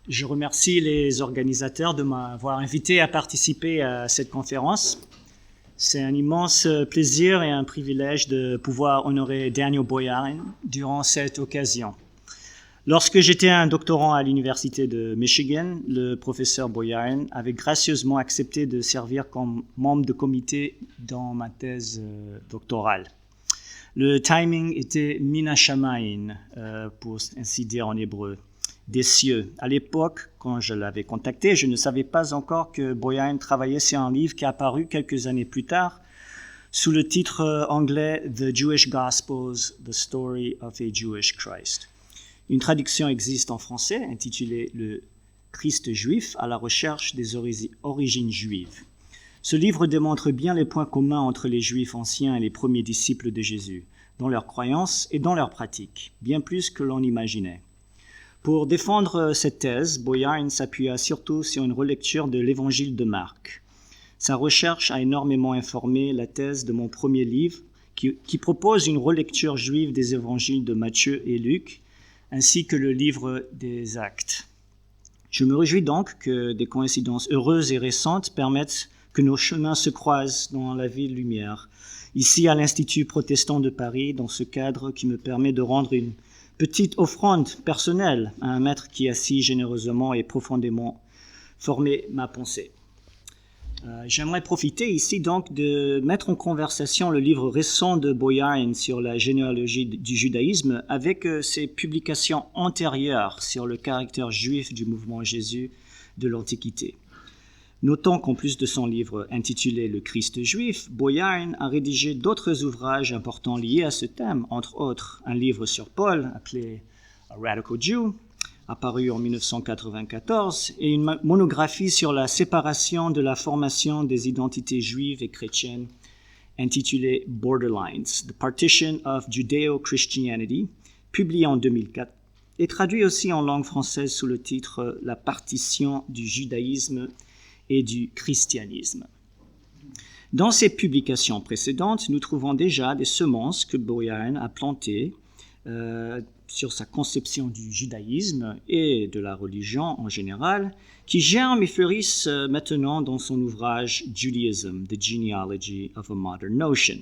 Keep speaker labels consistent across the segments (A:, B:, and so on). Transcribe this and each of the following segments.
A: Je remercie les organisateurs de m'avoir invité à participer à cette conférence. C'est un immense plaisir et un privilège de pouvoir honorer Daniel Boyarin durant cette occasion. Lorsque j'étais un doctorant à l'Université de Michigan, le professeur Boyarin avait gracieusement accepté de servir comme membre de comité dans ma thèse doctorale. Le timing était min hashamayim, pour ainsi dire en hébreu, des cieux. À l'époque, quand je l'avais contacté, je ne savais pas encore que Boyarin travaillait sur un livre qui est apparu quelques années plus tard sous le titre anglais « The Jewish Gospels, The Story of a Jewish Christ ». Une traduction existe en français intitulée « Le Christ juif à la recherche des origines juives ». Ce livre démontre bien les points communs entre les Juifs anciens et les premiers disciples de Jésus, dans leurs croyances et dans leurs pratiques, bien plus que l'on imaginait. Pour défendre cette thèse, Boyarin s'appuya surtout sur une relecture de l'Évangile de Marc. Sa recherche a énormément informé la thèse de mon premier livre, qui propose une relecture juive des Évangiles de Matthieu et Luc, ainsi que le livre des Actes. Je me réjouis donc que des coïncidences heureuses et récentes permettent que nos chemins se croisent dans la ville lumière, ici à l'Institut protestant de Paris, dans ce cadre qui me permet de rendre une petite offrande personnelle à un maître qui a si généreusement et profondément formé ma pensée. J'aimerais profiter ici donc de mettre en conversation le livre récent de Boyarin sur la généalogie du judaïsme avec ses publications antérieures sur le caractère juif du mouvement Jésus de l'Antiquité. Notons qu'en plus de son livre intitulé « Le Christ juif », Boyarin a rédigé d'autres ouvrages importants liés à ce thème, entre autres un livre sur Paul appelé « A Radical Jew », apparu en 1994, et une monographie sur la séparation de la formation des identités juives et chrétiennes intitulée « Borderlines, The Partition of Judeo-Christianity », publiée en 2004, et traduit aussi en langue française sous le titre « La partition du judaïsme et du christianisme ». Dans ces publications précédentes, nous trouvons déjà des semences que Boyarin a plantées sur sa conception du judaïsme et de la religion en général, qui germent et fleurissent maintenant dans son ouvrage « Judaism, the Genealogy of a Modern Notion ».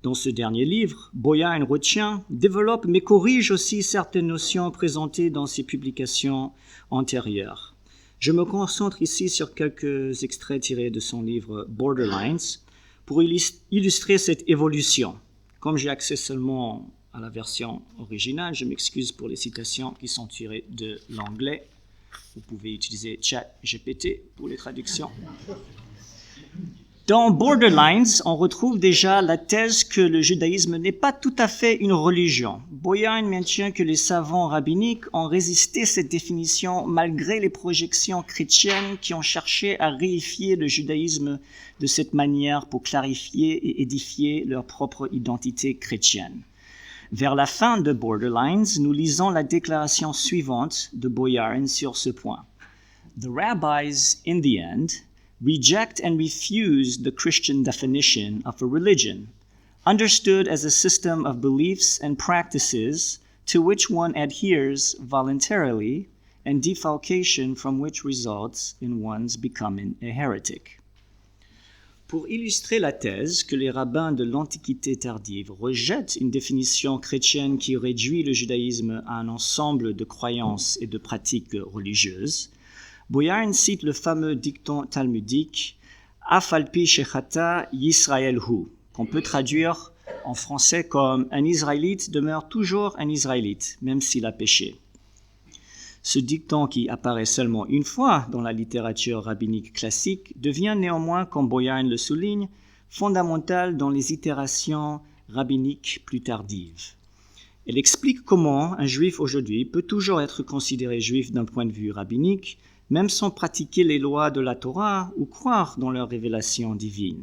A: Dans ce dernier livre, Boyarin retient, développe mais corrige aussi certaines notions présentées dans ses publications antérieures. Je me concentre ici sur quelques extraits tirés de son livre « Borderlines » pour illustrer cette évolution. Comme j'ai accès seulement à la version originale, je m'excuse pour les citations qui sont tirées de l'anglais. Vous pouvez utiliser ChatGPT pour les traductions. Dans Borderlines, on retrouve déjà la thèse que le judaïsme n'est pas tout à fait une religion. Boyarin maintient que les savants rabbiniques ont résisté à cette définition malgré les projections chrétiennes qui ont cherché à réifier le judaïsme de cette manière pour clarifier et édifier leur propre identité chrétienne. Vers la fin de Borderlines, nous lisons la déclaration suivante de Boyarin sur ce point. « The rabbis, in the end, reject and refuse the Christian definition of a religion, understood as a system of beliefs and practices to which one adheres voluntarily and defalcation from which results in one's becoming a heretic. » Pour illustrer la thèse que les rabbins de l'Antiquité tardive rejettent une définition chrétienne qui réduit le judaïsme à un ensemble de croyances et de pratiques religieuses, Boyarin cite le fameux dicton talmudique « Af al pi shechata Yisrael hu », qu'on peut traduire en français comme « Un Israélite demeure toujours un Israélite, même s'il a péché ». Ce dicton, qui apparaît seulement une fois dans la littérature rabbinique classique, devient néanmoins, comme Boyarin le souligne, fondamental dans les itérations rabbiniques plus tardives. Elle explique comment un juif aujourd'hui peut toujours être considéré juif d'un point de vue rabbinique, même sans pratiquer les lois de la Torah ou croire dans leur révélation divine.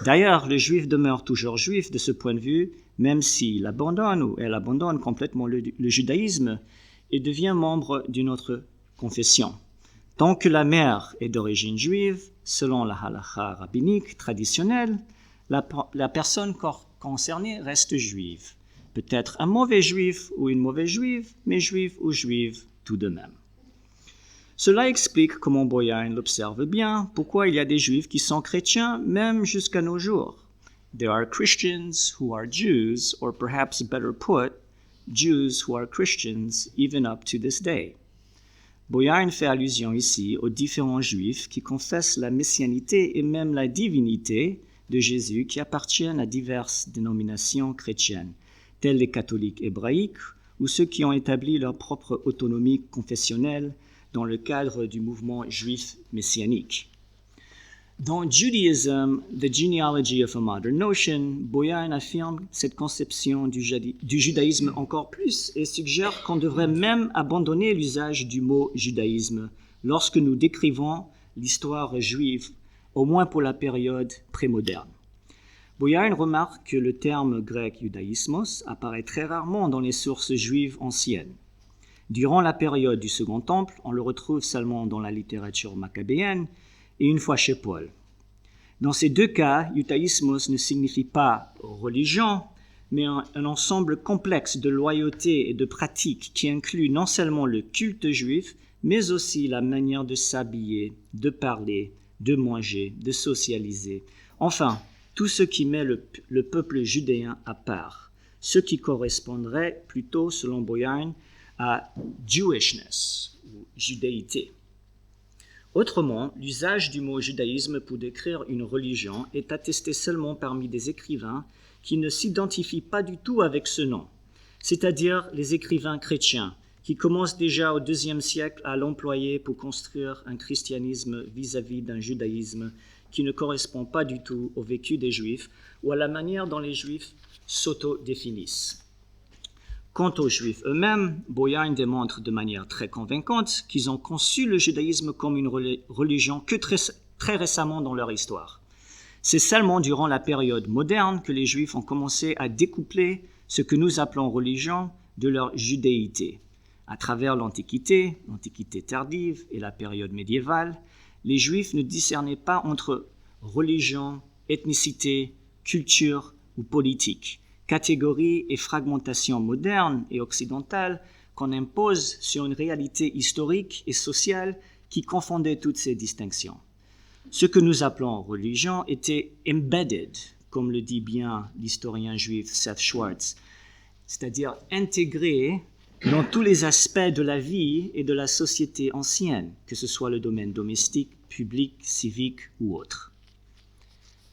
A: D'ailleurs, le juif demeure toujours juif de ce point de vue, même s'il abandonne ou elle abandonne complètement le judaïsme et devient membre d'une autre confession. Tant que la mère est d'origine juive, selon la halakha rabbinique traditionnelle, la personne concernée reste juive. Peut-être un mauvais juif ou une mauvaise juive, mais juive ou juive tout de même. Cela explique, comment Boyarin l'observe bien, pourquoi il y a des Juifs qui sont chrétiens même jusqu'à nos jours. There are Christians who are Jews, or perhaps better put, Jews who are Christians even up to this day. Boyarin fait allusion ici aux différents Juifs qui confessent la messianité et même la divinité de Jésus qui appartiennent à diverses dénominations chrétiennes, tels les catholiques hébraïques ou ceux qui ont établi leur propre autonomie confessionnelle dans le cadre du mouvement juif messianique. Dans Judaism, The Genealogy of a Modern Notion, Boyarin affirme cette conception du judaïsme encore plus et suggère qu'on devrait même abandonner l'usage du mot judaïsme lorsque nous décrivons l'histoire juive, au moins pour la période prémoderne. Boyarin remarque que le terme grec judaïsmos apparaît très rarement dans les sources juives anciennes. Durant la période du Second Temple, on le retrouve seulement dans la littérature maccabéenne et une fois chez Paul. Dans ces deux cas, judaïsmos ne signifie pas religion, mais un ensemble complexe de loyauté et de pratiques qui inclut non seulement le culte juif, mais aussi la manière de s'habiller, de parler, de manger, de socialiser. Enfin, tout ce qui met le peuple judéen à part, ce qui correspondrait plutôt, selon Boyarin, à Jewishness, ou judéité. Autrement, l'usage du mot judaïsme pour décrire une religion est attesté seulement parmi des écrivains qui ne s'identifient pas du tout avec ce nom, c'est-à-dire les écrivains chrétiens, qui commencent déjà au IIe siècle à l'employer pour construire un christianisme vis-à-vis d'un judaïsme qui ne correspond pas du tout au vécu des Juifs ou à la manière dont les Juifs s'auto-définissent. Quant aux Juifs eux-mêmes, Boyarin démontre de manière très convaincante qu'ils ont conçu le judaïsme comme une religion que très récemment dans leur histoire. C'est seulement durant la période moderne que les Juifs ont commencé à découpler ce que nous appelons religion de leur judéité. À travers l'Antiquité tardive et la période médiévale, les Juifs ne discernaient pas entre religion, ethnicité, culture ou politique, catégories et fragmentation modernes et occidentales qu'on impose sur une réalité historique et sociale qui confondait toutes ces distinctions. Ce que nous appelons religion était embedded, comme le dit bien l'historien juif Seth Schwartz, c'est-à-dire intégré dans tous les aspects de la vie et de la société ancienne, que ce soit le domaine domestique, public, civique ou autre.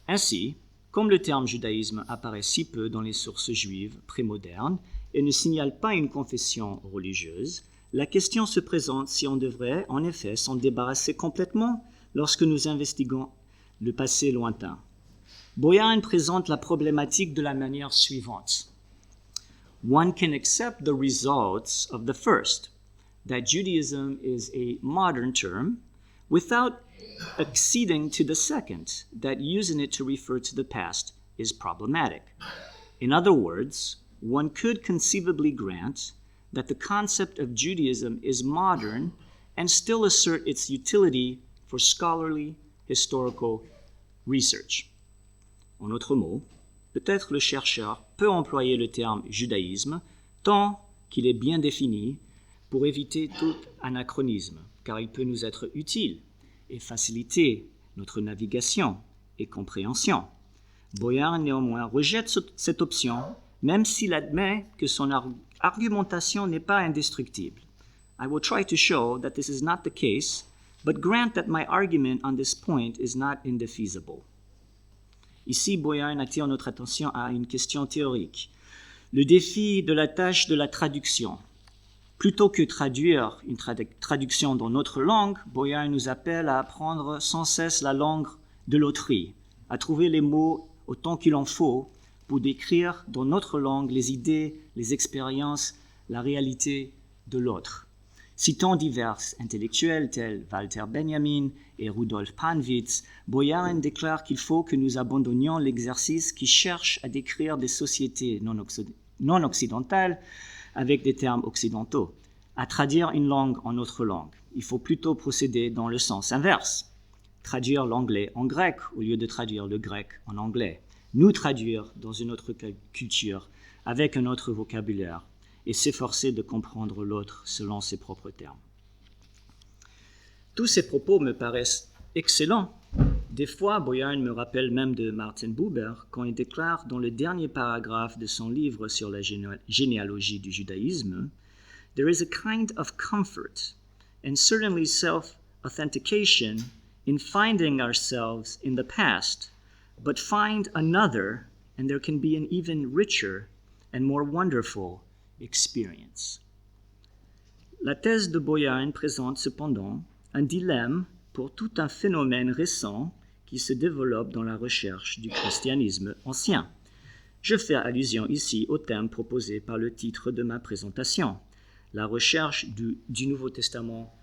A: Ainsi, comme le terme judaïsme apparaît si peu dans les sources juives prémodernes et ne signale pas une confession religieuse, la question se présente si on devrait en effet s'en débarrasser complètement lorsque nous investiguons le passé lointain. Boyarin présente la problématique de la manière suivante. One can accept the results of the first, that Judaism is a modern term, without acceding to the second, that using it to refer to the past is problematic. In other words, one could conceivably grant that the concept of Judaism is modern and still assert its utility for scholarly historical research. En autres mots, peut-être le chercheur peut employer le terme judaïsme tant qu'il est bien défini pour éviter tout anachronisme, car il peut nous être utile et faciliter notre navigation et compréhension. Boyarin néanmoins rejette cette option, même s'il admet que son argumentation n'est pas indestructible. I will try to show that this is not the case, but grant that my argument on this point is not indefeasible. Ici, Boyarin attire notre attention à une question théorique, le défi de la tâche de la traduction. Plutôt que traduire une traduction dans notre langue, Boyarin nous appelle à apprendre sans cesse la langue de l'autrui, à trouver les mots autant qu'il en faut pour décrire dans notre langue les idées, les expériences, la réalité de l'autre. Citant divers intellectuels tels Walter Benjamin et Rudolf Panwitz, Boyarin déclare qu'il faut que nous abandonnions l'exercice qui cherche à décrire des sociétés non occidentales avec des termes occidentaux, à traduire une langue en autre langue. Il faut plutôt procéder dans le sens inverse, traduire l'anglais en grec au lieu de traduire le grec en anglais, nous traduire dans une autre culture avec un autre vocabulaire et s'efforcer de comprendre l'autre selon ses propres termes. Tous ces propos me paraissent excellents. Des fois, Boyarin me rappelle même de Martin Buber quand il déclare dans le dernier paragraphe de son livre sur la généalogie du judaïsme, « There is a kind of comfort and certainly self-authentication in finding ourselves in the past, but find another and there can be an even richer and more wonderful experience. » La thèse de Boyarin présente cependant un dilemme pour tout un phénomène récent qui se développe dans la recherche du christianisme ancien. Je fais allusion ici au thème proposé par le titre de ma présentation, la recherche du Nouveau Testament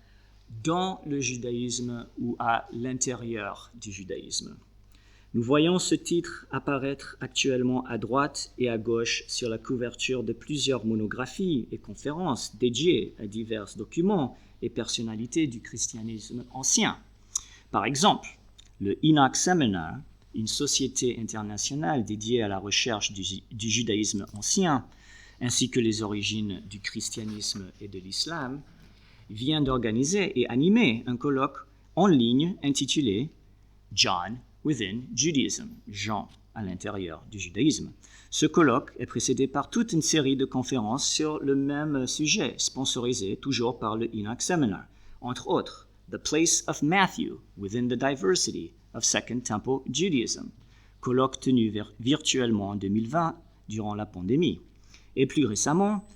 A: dans le judaïsme ou à l'intérieur du judaïsme. Nous voyons ce titre apparaître actuellement à droite et à gauche sur la couverture de plusieurs monographies et conférences dédiées à divers documents et personnalités du christianisme ancien. Par exemple, le Enoch Seminar, une société internationale dédiée à la recherche du judaïsme ancien, ainsi que les origines du christianisme et de l'islam, vient d'organiser et animer un colloque en ligne intitulé « John Within Judaism », Jean à l'intérieur du judaïsme. Ce colloque est précédé par toute une série de conférences sur le même sujet, sponsorisées toujours par le Enoch Seminar, entre autres The Place of Matthew Within the Diversity of Second Temple Judaism, colloque tenu virtuellement en 2020 durant la pandémie, et plus récemment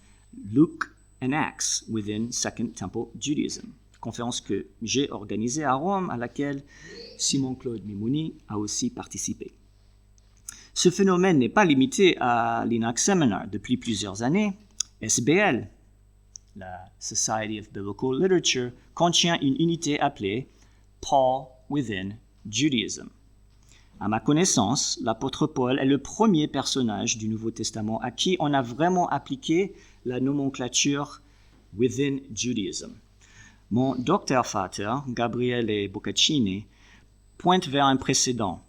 A: Luke and Acts Within Second Temple Judaism, conférence que j'ai organisée à Rome à laquelle Simon-Claude Mimouni a aussi participé. Ce phénomène n'est pas limité à l'Enoch Seminar. Depuis plusieurs années, SBL, la Society of Biblical Literature, contient une unité appelée Paul Within Judaism. À ma connaissance, l'apôtre Paul est le premier personnage du Nouveau Testament à qui on a vraiment appliqué la nomenclature Within Judaism. Mon docteur Vater, Gabriele Boccaccini, pointe vers un précédent,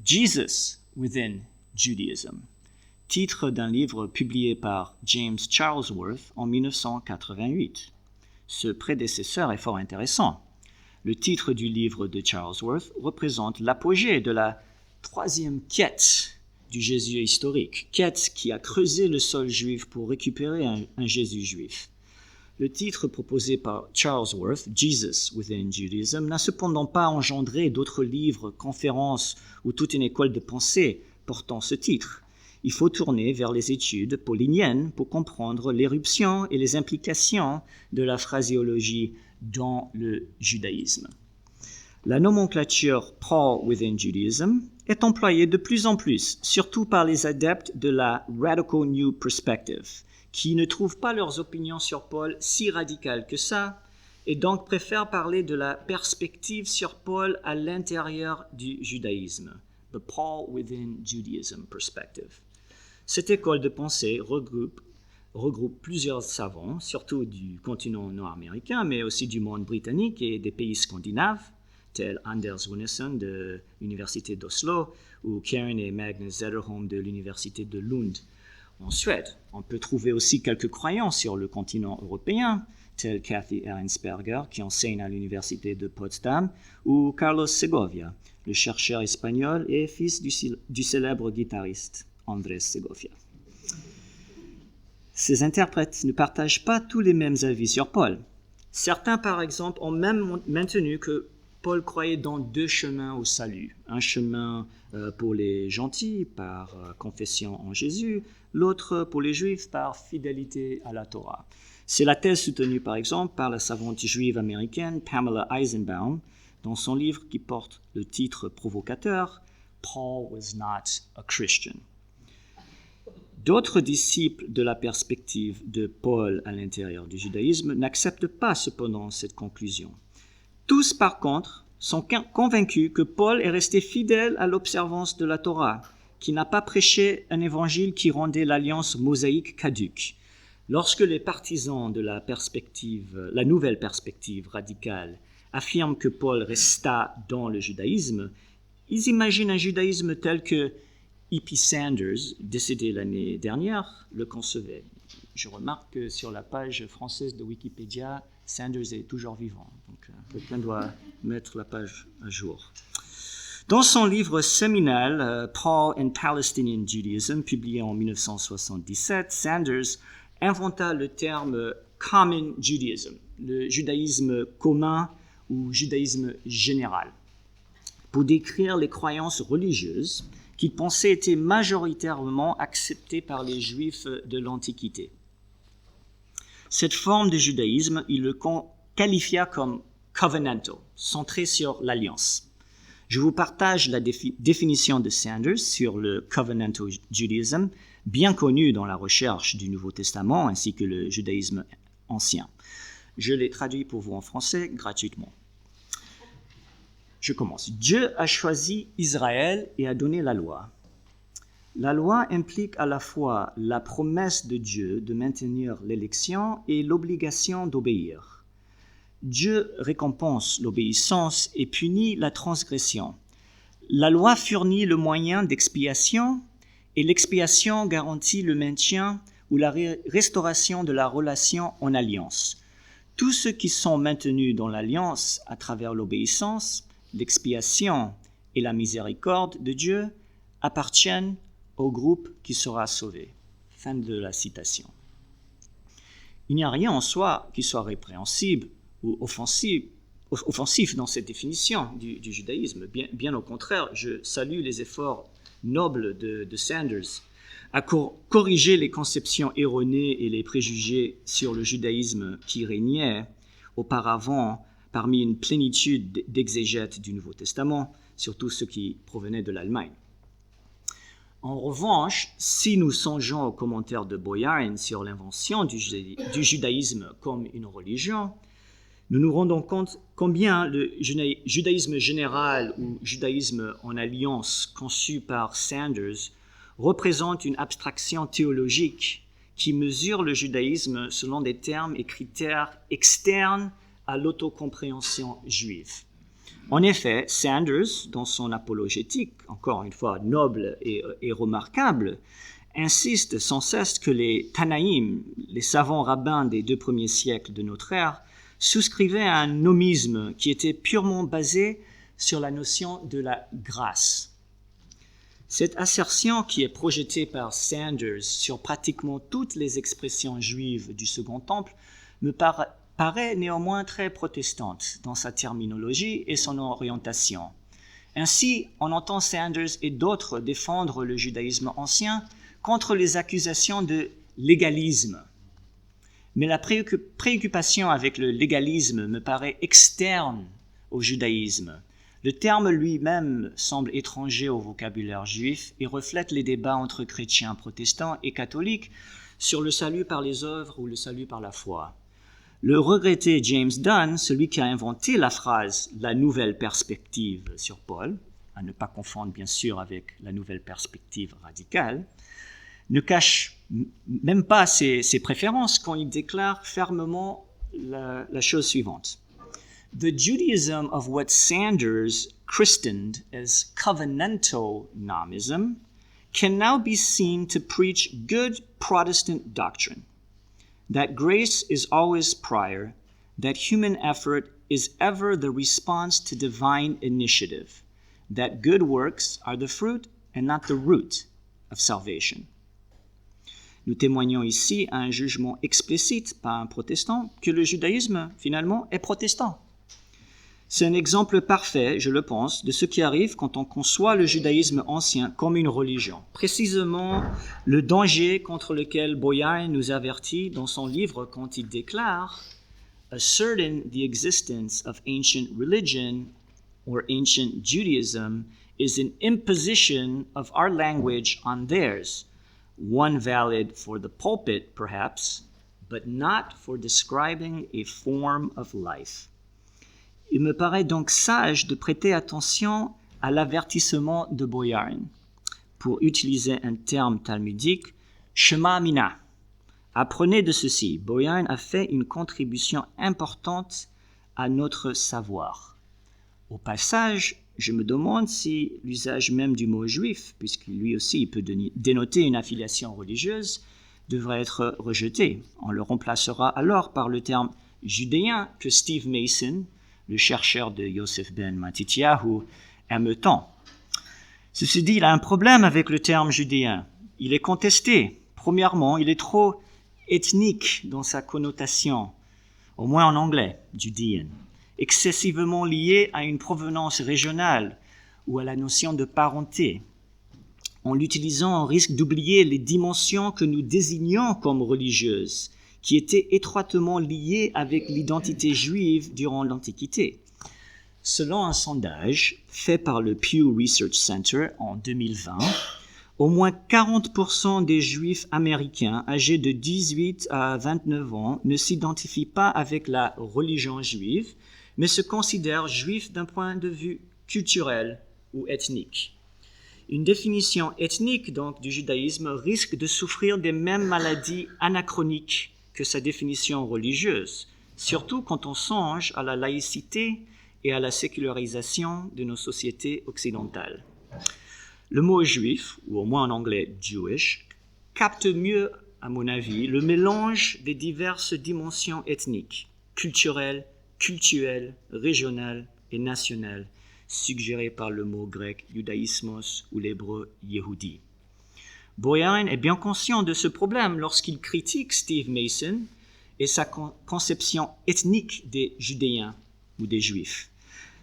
A: Jesus Within Judaism, titre d'un livre publié par James Charlesworth en 1988. Ce prédécesseur est fort intéressant. Le titre du livre de Charlesworth représente l'apogée de la troisième quête du Jésus historique, quête qui a creusé le sol juif pour récupérer un Jésus juif. Le titre proposé par Charlesworth, Jesus Within Judaism, n'a cependant pas engendré d'autres livres, conférences ou toute une école de pensée portant ce titre. Il faut tourner vers les études pauliniennes pour comprendre l'éruption et les implications de la phraséologie dans le judaïsme. La nomenclature Paul Within Judaism est employée de plus en plus, surtout par les adeptes de la Radical New Perspective, qui ne trouvent pas leurs opinions sur Paul si radicales que ça, et donc préfèrent parler de la perspective sur Paul à l'intérieur du judaïsme, the Paul Within Judaism perspective. Cette école de pensée regroupe plusieurs savants, surtout du continent nord-américain, mais aussi du monde britannique et des pays scandinaves, tels Anders Runeson de l'Université d'Oslo ou Karen et Magnus Zetterholm de l'Université de Lund. En Suède, on peut trouver aussi quelques croyants sur le continent européen, tels Kathy Ehrensperger, qui enseigne à l'Université de Potsdam, ou Carlos Segovia, le chercheur espagnol et fils du célèbre guitariste Andrés Segovia. Ces interprètes ne partagent pas tous les mêmes avis sur Paul. Certains, par exemple, ont même maintenu que Paul croyait dans deux chemins au salut. Un chemin pour les gentils par confession en Jésus, l'autre pour les juifs par fidélité à la Torah. C'est la thèse soutenue par exemple par la savante juive américaine Pamela Eisenbaum dans son livre qui porte le titre provocateur « Paul was not a Christian ». D'autres disciples de la perspective de Paul à l'intérieur du judaïsme n'acceptent pas cependant cette conclusion. Tous, par contre, sont convaincus que Paul est resté fidèle à l'observance de la Torah, qui n'a pas prêché un évangile qui rendait l'alliance mosaïque caduque. Lorsque les partisans de la nouvelle perspective radicale affirment que Paul resta dans le judaïsme, ils imaginent un judaïsme tel que E.P. Sanders, décédé l'année dernière, le concevait. Je remarque que sur la page française de Wikipédia, Sanders est toujours vivant, donc quelqu'un doit mettre la page à jour. Dans son livre séminal, Paul and Palestinian Judaism, publié en 1977, Sanders inventa le terme Common Judaism, le judaïsme commun ou judaïsme général, pour décrire les croyances religieuses qu'il pensait étaient majoritairement acceptées par les Juifs de l'Antiquité. Cette forme de judaïsme, il le qualifia comme covenantal, centré sur l'alliance. Je vous partage la définition de Sanders sur le covenantal judaism, bien connu dans la recherche du Nouveau Testament ainsi que le judaïsme ancien. Je l'ai traduit pour vous en français gratuitement. Je commence. Dieu a choisi Israël et a donné la loi. La loi implique à la fois la promesse de Dieu de maintenir l'élection et l'obligation d'obéir. Dieu récompense l'obéissance et punit la transgression. La loi fournit le moyen d'expiation et l'expiation garantit le maintien ou la restauration de la relation en alliance. Tous ceux qui sont maintenus dans l'alliance à travers l'obéissance, l'expiation et la miséricorde de Dieu appartiennent au groupe qui sera sauvé. Fin de la citation. Il n'y a rien en soi qui soit répréhensible ou offensif dans cette définition du judaïsme. Bien au contraire, je salue les efforts nobles de Sanders à corriger les conceptions erronées et les préjugés sur le judaïsme qui régnaient auparavant parmi une plénitude d'exégètes du Nouveau Testament, surtout ceux qui provenaient de l'Allemagne. En revanche, si nous songeons aux commentaires de Boyarin sur l'invention du judaïsme comme une religion, nous nous rendons compte combien le judaïsme général ou judaïsme en alliance conçu par Sanders représente une abstraction théologique qui mesure le judaïsme selon des termes et critères externes à l'autocompréhension juive. En effet, Sanders, dans son apologétique, encore une fois noble et remarquable, insiste sans cesse que les Tanaïm, les savants rabbins des 2 premiers siècles de notre ère, souscrivaient à un nomisme qui était purement basé sur la notion de la grâce. Cette assertion qui est projetée par Sanders sur pratiquement toutes les expressions juives du Second Temple me paraît néanmoins très protestante dans sa terminologie et son orientation. Ainsi, on entend Sanders et d'autres défendre le judaïsme ancien contre les accusations de légalisme. Mais la préoccupation avec le légalisme me paraît externe au judaïsme. Le terme lui-même semble étranger au vocabulaire juif et reflète les débats entre chrétiens protestants et catholiques sur le salut par les œuvres ou le salut par la foi. Le regretté James Dunn, celui qui a inventé la phrase « la nouvelle perspective sur Paul », à ne pas confondre bien sûr avec la nouvelle perspective radicale, ne cache même pas ses préférences quand il déclare fermement la chose suivante. The Judaism of what Sanders christened as covenantal nomism can now be seen to preach good Protestant doctrine, that grace is always prior, that human effort is ever the response to divine initiative, that good works are the fruit and not the root of salvation. Nous témoignons ici à un jugement explicite par un protestant que le judaïsme, finalement, est protestant. C'est un exemple parfait, je le pense, de ce qui arrive quand on conçoit le judaïsme ancien comme une religion. Précisément le danger contre lequel Boyarin nous avertit dans son livre quand il déclare « Asserting the existence of ancient religion or ancient Judaism is an imposition of our language on theirs, one valid for the pulpit, perhaps, but not for describing a form of life. » Il me paraît donc sage de prêter attention à l'avertissement de Boyarin. Pour utiliser un terme talmudique, Shema Mina. Apprenez de ceci. Boyarin a fait une contribution importante à notre savoir. Au passage, je me demande si l'usage même du mot juif, puisque lui aussi il peut dénoter une affiliation religieuse, devrait être rejeté. On le remplacera alors par le terme judéen que Steve Mason, le chercheur de Yosef ben Matityahu, aime tant. Ceci dit, il a un problème avec le terme judéen. Il est contesté. Premièrement, il est trop ethnique dans sa connotation, au moins en anglais, Judean, excessivement lié à une provenance régionale ou à la notion de parenté. En l'utilisant, on risque d'oublier les dimensions que nous désignons comme religieuses, qui étaient étroitement liées avec l'identité juive durant l'Antiquité. Selon un sondage fait par le Pew Research Center en 2020, au moins 40% des Juifs américains âgés de 18 à 29 ans ne s'identifient pas avec la religion juive, mais se considèrent juifs d'un point de vue culturel ou ethnique. Une définition ethnique donc du judaïsme risque de souffrir des mêmes maladies anachroniques que sa définition religieuse, surtout quand on songe à la laïcité et à la sécularisation de nos sociétés occidentales. Le mot juif, ou au moins en anglais Jewish, capte mieux, à mon avis, le mélange des diverses dimensions ethniques, culturelles, cultuelles, régionales et nationales, suggérées par le mot grec judaïsmos ou l'hébreu yehudi. Boyarin est bien conscient de ce problème lorsqu'il critique Steve Mason et sa conception ethnique des Judéens ou des Juifs.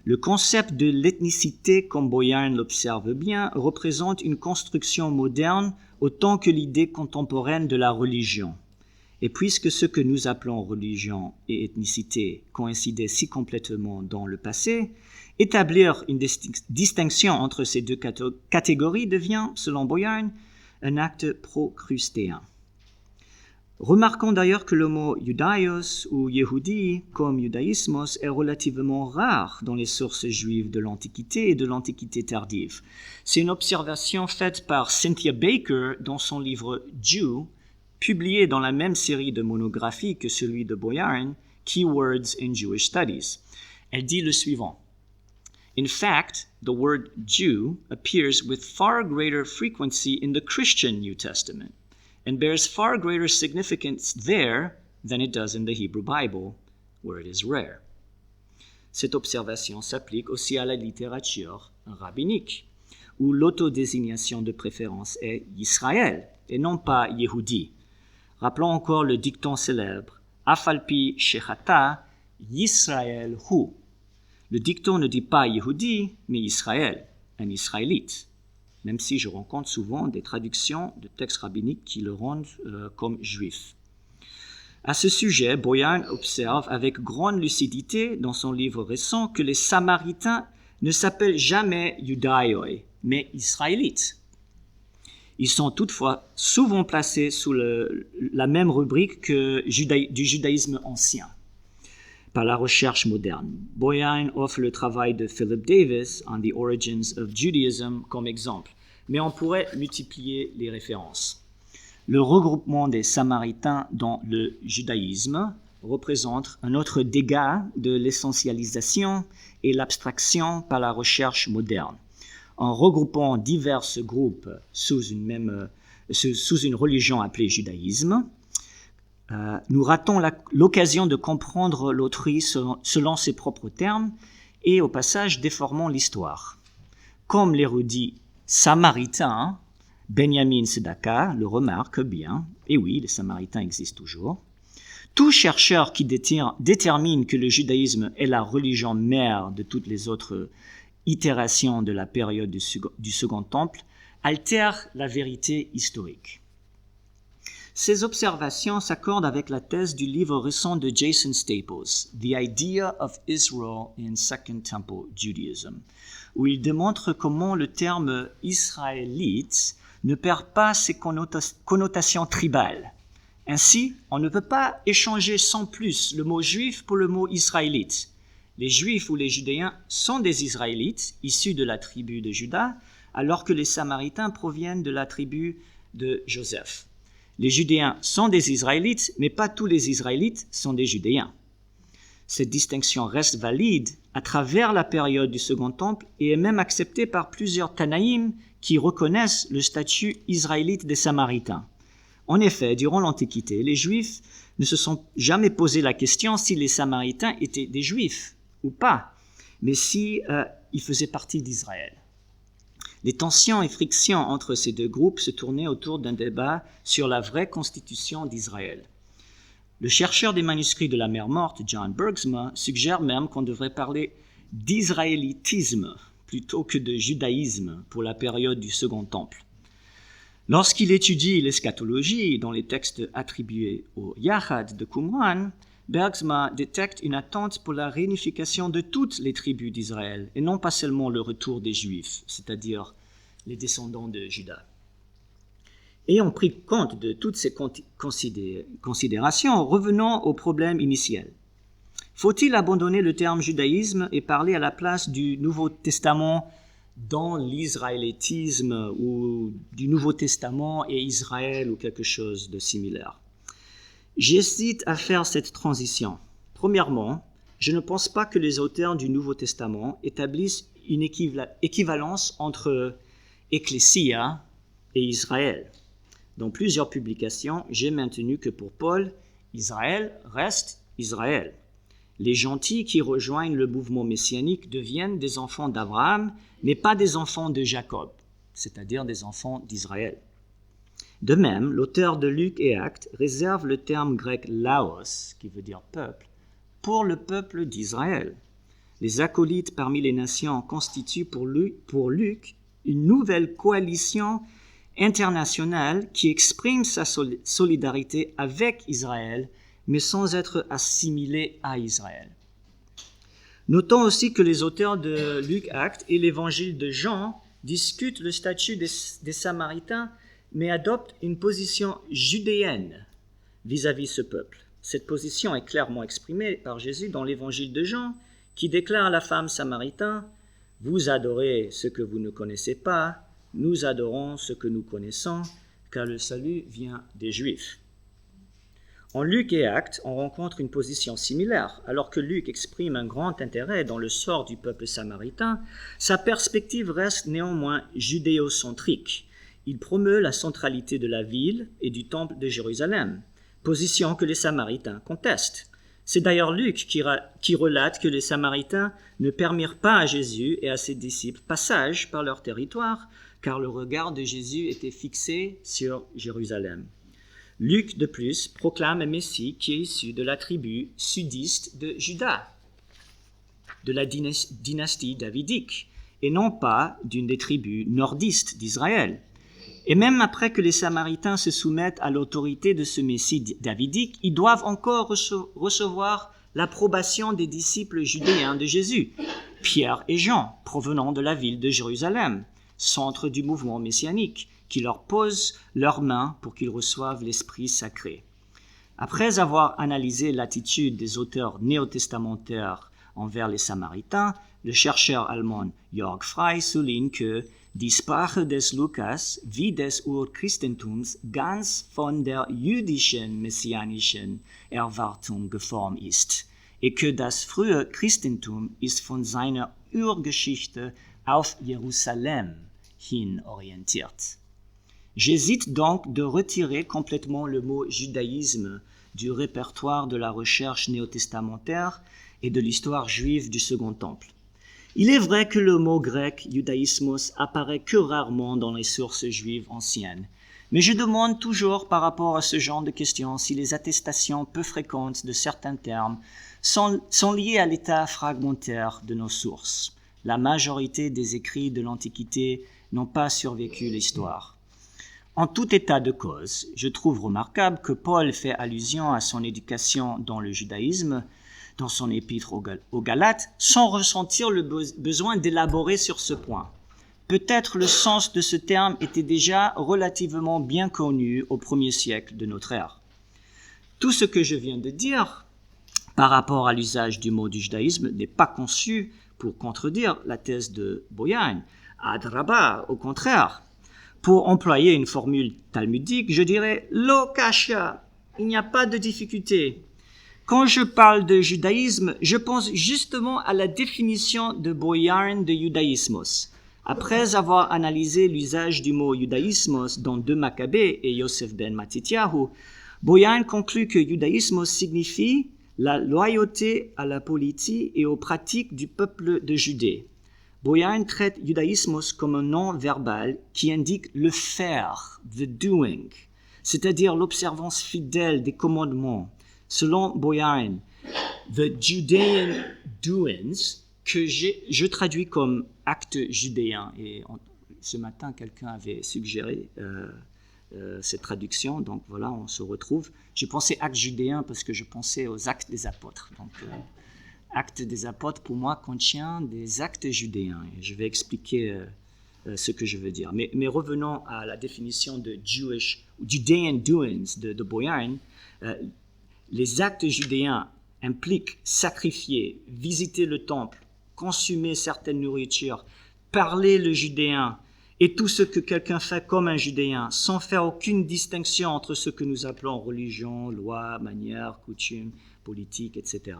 A: Le concept de l'ethnicité, comme Boyarin l'observe bien, représente une construction moderne autant que l'idée contemporaine de la religion. Et puisque ce que nous appelons religion et ethnicité coïncidaient si complètement dans le passé, établir une distinction entre ces deux catégories devient, selon Boyarin, un acte procrustéen. Remarquons d'ailleurs que le mot Judaios ou Yehudi, comme judaïsmos, est relativement rare dans les sources juives de l'Antiquité et de l'Antiquité tardive. C'est une observation faite par Cynthia Baker dans son livre Jew, publié dans la même série de monographies que celui de Boyarin, Keywords in Jewish Studies. Elle dit le suivant. In fact, the word Jew appears with far greater frequency in the Christian New Testament and bears far greater significance there than it does in the Hebrew Bible, where it is rare. Cette observation s'applique aussi à la littérature rabbinique, où l'autodésignation de préférence est Israël et non pas Yehudi. Rappelons encore le dicton célèbre « Afalpi shechata Yisrael hu ». Le dicton ne dit pas Yehudi, mais Israël, un Israélite, même si je rencontre souvent des traductions de textes rabbiniques qui le rendent comme juif. À ce sujet, Boyarin observe avec grande lucidité dans son livre récent que les Samaritains ne s'appellent jamais Judaioi, mais Israélites. Ils sont toutefois souvent placés sous la même rubrique que du judaïsme ancien, par la recherche moderne. Boyarin offre le travail de Philip Davis on the Origins of Judaism comme exemple, mais on pourrait multiplier les références. Le regroupement des Samaritains dans le judaïsme représente un autre dégât de l'essentialisation et l'abstraction par la recherche moderne. En regroupant divers groupes sous une religion appelée judaïsme, nous ratons l'occasion de comprendre l'autrui selon ses propres termes et au passage déformons l'histoire. Comme l'érudit samaritain Benjamin Sedaka le remarque bien, et oui, les Samaritains existent toujours, tout chercheur qui détermine que le judaïsme est la religion mère de toutes les autres itérations de la période du Second Temple altère la vérité historique. Ces observations s'accordent avec la thèse du livre récent de Jason Staples, The Idea of Israel in Second Temple Judaism, où il démontre comment le terme israélite ne perd pas ses connotations tribales. Ainsi, on ne peut pas échanger sans plus le mot juif pour le mot israélite. Les Juifs ou les Judéens sont des Israélites issus de la tribu de Juda, alors que les Samaritains proviennent de la tribu de Joseph. Les Judéens sont des Israélites, mais pas tous les Israélites sont des Judéens. Cette distinction reste valide à travers la période du Second Temple et est même acceptée par plusieurs Tanaïm qui reconnaissent le statut israélite des Samaritains. En effet, durant l'Antiquité, les Juifs ne se sont jamais posé la question si les Samaritains étaient des Juifs ou pas, mais si ils faisaient partie d'Israël. Les tensions et frictions entre ces deux groupes se tournaient autour d'un débat sur la vraie constitution d'Israël. Le chercheur des manuscrits de la mer Morte, John Bergsma, suggère même qu'on devrait parler d'israélitisme plutôt que de judaïsme pour la période du Second Temple. Lorsqu'il étudie l'eschatologie dans les textes attribués au Yachad de Qumran, Bergsma détecte une attente pour la réunification de toutes les tribus d'Israël et non pas seulement le retour des Juifs, c'est-à-dire les descendants de Juda. Ayant pris compte de toutes ces considérations, revenons au problème initial. Faut-il abandonner le terme judaïsme et parler à la place du Nouveau Testament dans l'israélitisme ou du Nouveau Testament et Israël ou quelque chose de similaire? J'hésite à faire cette transition. Premièrement, je ne pense pas que les auteurs du Nouveau Testament établissent une équivalence entre Ecclésia et Israël. Dans plusieurs publications, j'ai maintenu que pour Paul, Israël reste Israël. Les gentils qui rejoignent le mouvement messianique deviennent des enfants d'Abraham, mais pas des enfants de Jacob, c'est-à-dire des enfants d'Israël. De même, l'auteur de Luc et Actes réserve le terme grec laos, qui veut dire peuple, pour le peuple d'Israël. Les acolytes parmi les nations constituent pour Luc une nouvelle coalition internationale qui exprime sa solidarité avec Israël, mais sans être assimilée à Israël. Notons aussi que les auteurs de Luc, Actes et l'évangile de Jean discutent le statut des Samaritains, mais adoptent une position judéenne vis-à-vis ce peuple. Cette position est clairement exprimée par Jésus dans l'évangile de Jean, qui déclare à la femme samaritaine « Vous adorez ce que vous ne connaissez pas, nous adorons ce que nous connaissons, car le salut vient des Juifs. » En Luc et Actes, on rencontre une position similaire. Alors que Luc exprime un grand intérêt dans le sort du peuple samaritain, sa perspective reste néanmoins judéocentrique. Il promeut la centralité de la ville et du temple de Jérusalem, position que les Samaritains contestent. C'est d'ailleurs Luc qui relate que les Samaritains ne permirent pas à Jésus et à ses disciples passage par leur territoire, car le regard de Jésus était fixé sur Jérusalem. Luc, de plus, proclame un Messie qui est issu de la tribu sudiste de Juda, de la dynastie davidique, et non pas d'une des tribus nordistes d'Israël. Et même après que les Samaritains se soumettent à l'autorité de ce Messie davidique, ils doivent encore recevoir l'approbation des disciples judéens de Jésus, Pierre et Jean, provenant de la ville de Jérusalem, centre du mouvement messianique, qui leur posent leurs mains pour qu'ils reçoivent l'Esprit sacré. Après avoir analysé l'attitude des auteurs néo-testamentaires envers les Samaritains, le chercheur allemand Jörg Frey souligne que die Sprache des Lukas wie des Urchristentums ganz von der jüdischen messianischen Erwartung geformt ist, et que das frühe Christentum ist von seiner Urgeschichte auf Jerusalem hin orientiert. J'hésite donc de retirer complètement le mot judaïsme du répertoire de la recherche néo-testamentaire et de l'histoire juive du Second Temple. Il est vrai que le mot grec judaïsmos apparaît que rarement dans les sources juives anciennes, mais je demande toujours par rapport à ce genre de questions si les attestations peu fréquentes de certains termes sont liées à l'état fragmentaire de nos sources. La majorité des écrits de l'Antiquité n'ont pas survécu l'histoire. En tout état de cause, je trouve remarquable que Paul fait allusion à son éducation dans le judaïsme, dans son épître aux Galates, sans ressentir le besoin d'élaborer sur ce point. Peut-être le sens de ce terme était déjà relativement bien connu au 1er siècle de notre ère. Tout ce que je viens de dire par rapport à l'usage du mot du judaïsme n'est pas conçu pour contredire la thèse de Boyain. Adraba, au contraire. Pour employer une formule talmudique, je dirais « lo kasha », il n'y a pas de difficulté. Quand je parle de judaïsme, je pense justement à la définition de Boyarin de judaïsmos. Après avoir analysé l'usage du mot judaïsmos dans 2 Maccabées et Yosef ben Matityahu, Boyarin conclut que judaïsme signifie la loyauté à la politique et aux pratiques du peuple de Judée. Boyarin traite judaïsme comme un nom verbal qui indique le faire, the doing, c'est-à-dire l'observance fidèle des commandements. Selon Boyarin, the Judean doings, que je traduis comme acte judéen. Et ce matin, quelqu'un avait suggéré cette traduction, donc voilà, on se retrouve. J'ai pensé acte judéen parce que je pensais aux actes des apôtres. Donc, acte des apôtres, pour moi, contient des actes judéens. Et je vais expliquer ce que je veux dire. Mais revenons à la définition de Judean doings de Boyarin. Les actes judéens impliquent sacrifier, visiter le temple, consommer certaines nourritures, parler le judéen et tout ce que quelqu'un fait comme un judéen, sans faire aucune distinction entre ce que nous appelons religion, loi, manière, coutume, politique, etc.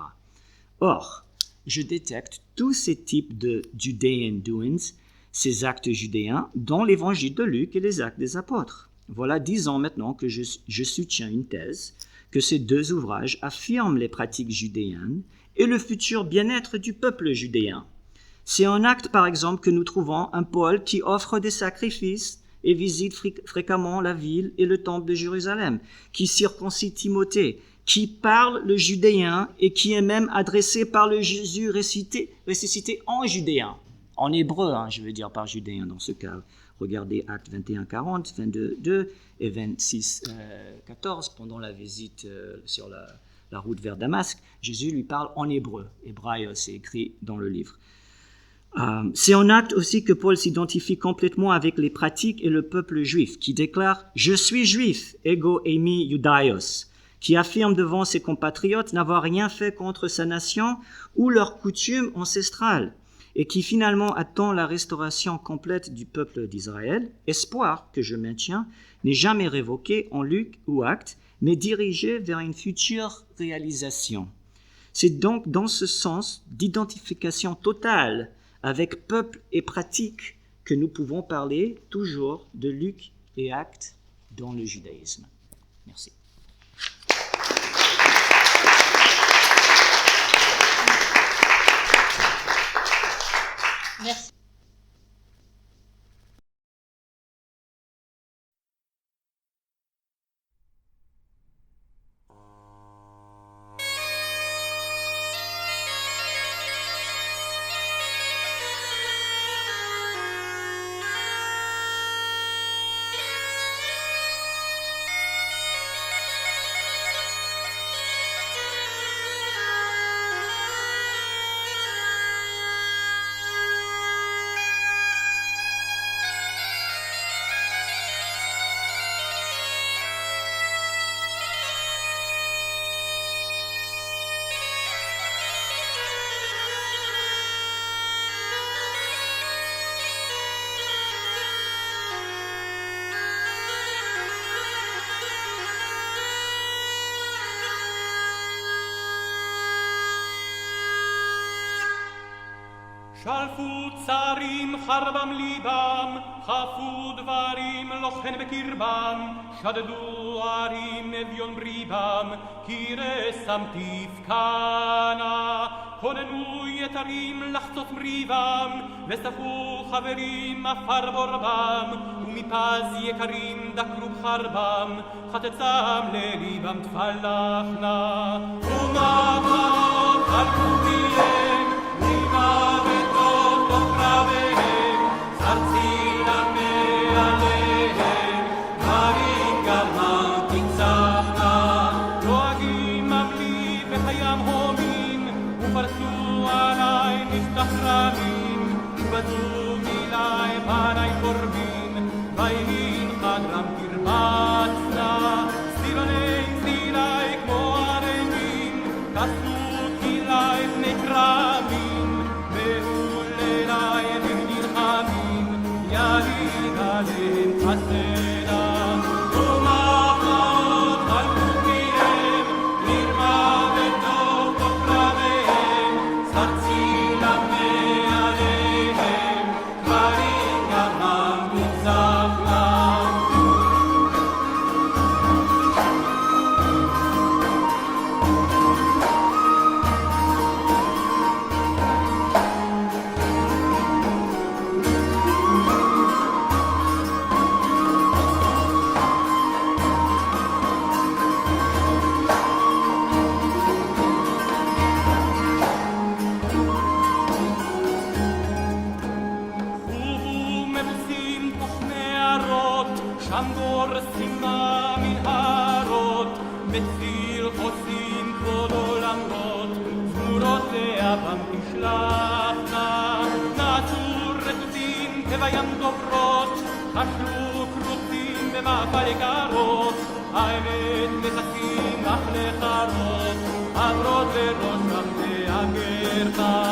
A: Or, je détecte tous ces types de Judean doings, ces actes judéens, dans l'évangile de Luc et les actes des apôtres. Voilà 10 ans maintenant que je soutiens une thèse que ces deux ouvrages affirment les pratiques judéennes et le futur bien-être du peuple judéen. C'est en Actes, par exemple, que nous trouvons un Paul qui offre des sacrifices et visite fréquemment la ville et le temple de Jérusalem, qui circoncit Timothée, qui parle le judéen et qui est même adressé par le Jésus ressuscité en judéen, en hébreu, je veux dire par judéen dans ce cas. Regardez Actes 21, 40, 22, 2 et 26, 14, pendant la visite sur la route vers Damas, Jésus lui parle en hébreu. Hébraïe, c'est écrit dans le livre. C'est en Actes aussi que Paul s'identifie complètement avec les pratiques et le peuple juif, qui déclare « Je suis juif, ego eimi judaios », qui affirme devant ses compatriotes n'avoir rien fait contre sa nation ou leurs coutumes ancestrales, et qui finalement attend la restauration complète du peuple d'Israël, espoir que je maintiens n'est jamais révoqué en Luc ou Actes, mais dirigé vers une future réalisation. C'est donc dans ce sens d'identification totale avec peuple et pratique que nous pouvons parler toujours de Luc et Actes dans le judaïsme. Merci.
B: Merci.
C: שלפו צרים חרבם ליבם, חפו דברים לא כן בקרבם, שדדו ערים אביון בריבם, כי רסם תפקנה. כוננו יתרים לחצות מריבם, וספו חברים עפר בורבם, ומפז יקרים דקרו בחרבם, חטצם לליבם תפלחנה. ומקומות חלקו פיהם, מוות תוך קרביהם, חרצינה מעליהם, דברים גרמם תנצחנה. דואגים מבלי בחיים הומים, ופרצו עלי משתחררים, ובזו מילי פני קורבים, ויהין חדרם תרבצנה. סילונים סילי כמו ערמים, כסו קילי בני קרבים, עליהם חסנה. ומחנות חלקו פיהם, נרמה בתוך קרביהם, חרצינה מעליהם, דברים גרמם תנצחנה. יבם תשלחנה, נעצו רטוטים כבים דוברות, חשלו כרוצים במעבר יקרות, האמת מחכים אך לחרות, עברות לראשם תאגרתה.